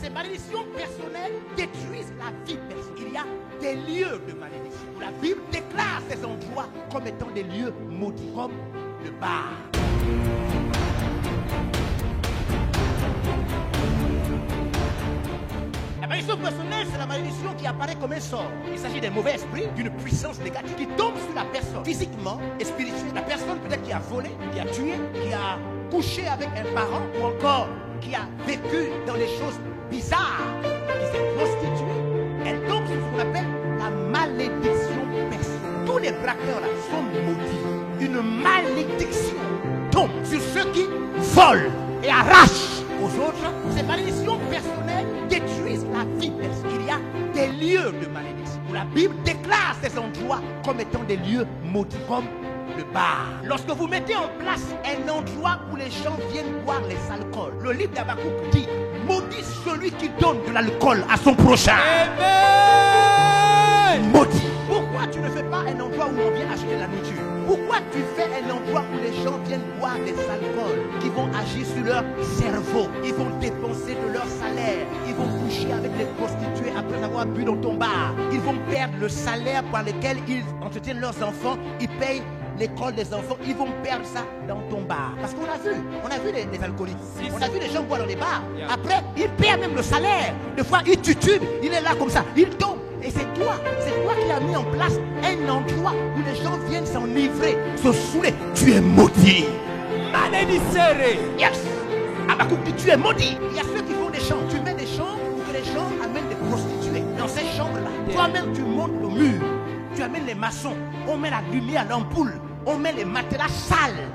Ces malédictions personnelles détruisent la vie personnelle. Il y a des lieux de malédiction. La Bible déclare ces endroits comme étant des lieux maudits, comme le bar. La malédiction personnelle, c'est la malédiction qui apparaît comme un sort. Il s'agit d'un mauvais esprit, d'une puissance négative qui tombe sur la personne, physiquement et spirituellement. La personne peut-être qui a volé, qui a tué, qui a couché avec un parent ou encore qui a vécu dans des choses bizarres, qui s'est prostituée. Elle tombe sur ce qu'on appelle la malédiction personnelle. Tous les braqueurs là sont maudits. Une malédiction tombe sur ceux qui volent et arrachent aux autres. Ces malédictions personnelles détruisent la vie personnelle. Il y a des lieux de malédiction. La Bible déclare ces endroits comme étant des lieux maudits, comme le bar. Lorsque vous mettez en place un endroit où les gens viennent boire les alcools, le livre d'Habakkuk dit: maudit celui qui donne de l'alcool à son prochain. Amen. Maudit. Pourquoi tu ne fais pas un endroit où on vient acheter la nourriture? Pourquoi tu fais un endroit où les gens viennent boire des alcools qui vont agir sur leur cerveau? Ils vont dépenser de leur salaire. Ils vont coucher avec les prostituées après avoir bu dans ton bar. Ils vont perdre le salaire par lequel ils entretiennent leurs enfants. Ils payent l'école des enfants. Ils vont perdre ça dans ton bar. Parce qu'on a vu les alcooliques. On a vu les gens boire dans les bars. Après, ils perdent même le salaire. Des fois, ils tutubent. Il est là comme ça. Il tombe. Et c'est toi qui as mis en place un endroit où les gens viennent s'enivrer, se saouler. Tu es maudit. Malédicere. Yes. Habakkuk dit: tu es maudit. Il y a ceux qui font des chambres. Tu mets des chambres où les gens amènent des prostituées. Dans ces chambres-là, toi-même tu montes le mur. Tu amènes les maçons. On met la lumière, l'ampoule. On met les matelas sales.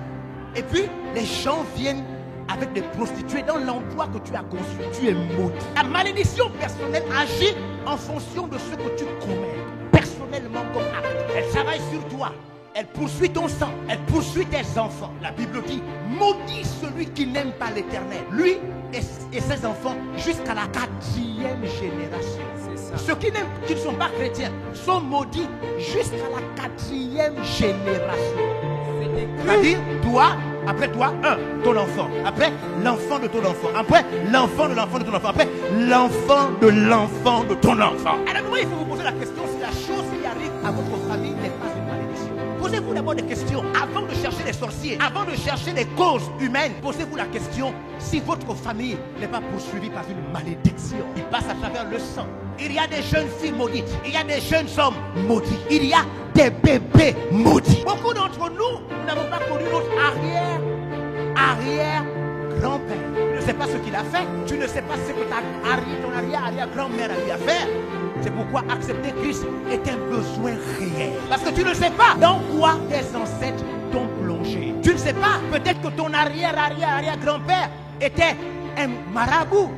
Et puis les gens viennent avec des prostituées dans l'endroit que tu as construit. Tu es maudit. La malédiction personnelle agit en fonction de ce que tu commets personnellement comme acte. Elle travaille sur toi. Elle poursuit ton sang. Elle poursuit tes enfants. La Bible dit: maudit celui qui n'aime pas l'Éternel. Lui et ses enfants jusqu'à la 4e génération. Ceux qui ne sont pas chrétiens sont maudits jusqu'à la 4e génération. C'est-à-dire toi, après toi, ton enfant. Après, l'enfant de ton enfant. Après, l'enfant de l'enfant de ton enfant. Après, l'enfant de l'enfant de ton enfant. Alors, il faut vous poser la question si la chose qui arrive à votre famille n'est pas une malédiction. Posez-vous d'abord des questions. Avant de chercher les sorciers, avant de chercher les causes humaines, posez-vous la question si votre famille n'est pas poursuivie par une malédiction. Il passe à travers le sang. Il y a des jeunes filles maudites. Il y a des jeunes hommes maudits. Il y a des bébés maudits. Beaucoup d'entre nous n'avons pas connu notre arrière-grand-père. Tu ne sais pas ce qu'il a fait. Tu ne sais pas ce que ton arrière-grand-mère a eu à faire. C'est pourquoi accepter Christ est un besoin réel. Parce que tu ne sais pas dans quoi tes ancêtres t'ont plongé. Tu ne sais pas, peut-être que ton arrière-grand-père était un marabout,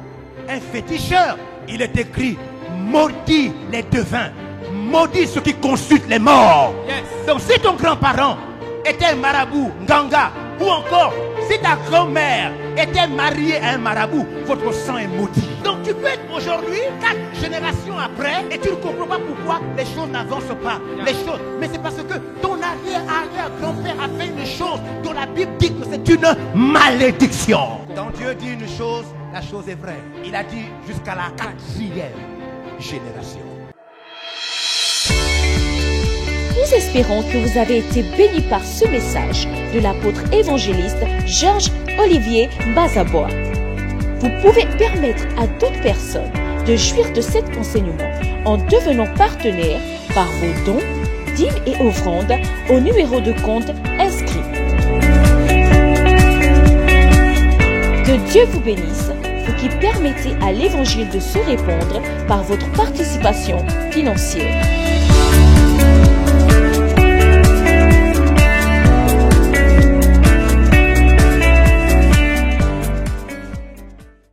un féticheur. Il est écrit: maudit les devins, maudit ceux qui consultent les morts. Yes. Donc si ton grand-parent était un marabout, nganga, ou encore si ta grand-mère était mariée à un marabout, votre sang est maudit. Donc tu peux être aujourd'hui 4 générations après et tu ne comprends pas pourquoi les choses n'avancent pas. Les choses, mais c'est parce que ton arrière-grand-père a fait une chose dont la Bible dit que c'est une malédiction. Quand Dieu dit une chose, la chose est vraie. Il a dit jusqu'à la 4e génération. Nous espérons que vous avez été bénis par ce message de l'apôtre évangéliste Georges Olivier Bazaboa. Vous pouvez permettre à d'autres personnes de jouir de cet enseignement en devenant partenaire par vos dons, dîmes et offrandes au numéro de compte inscrit. Que Dieu vous bénisse, vous qui permettez à l'évangile de se répandre par votre participation financière.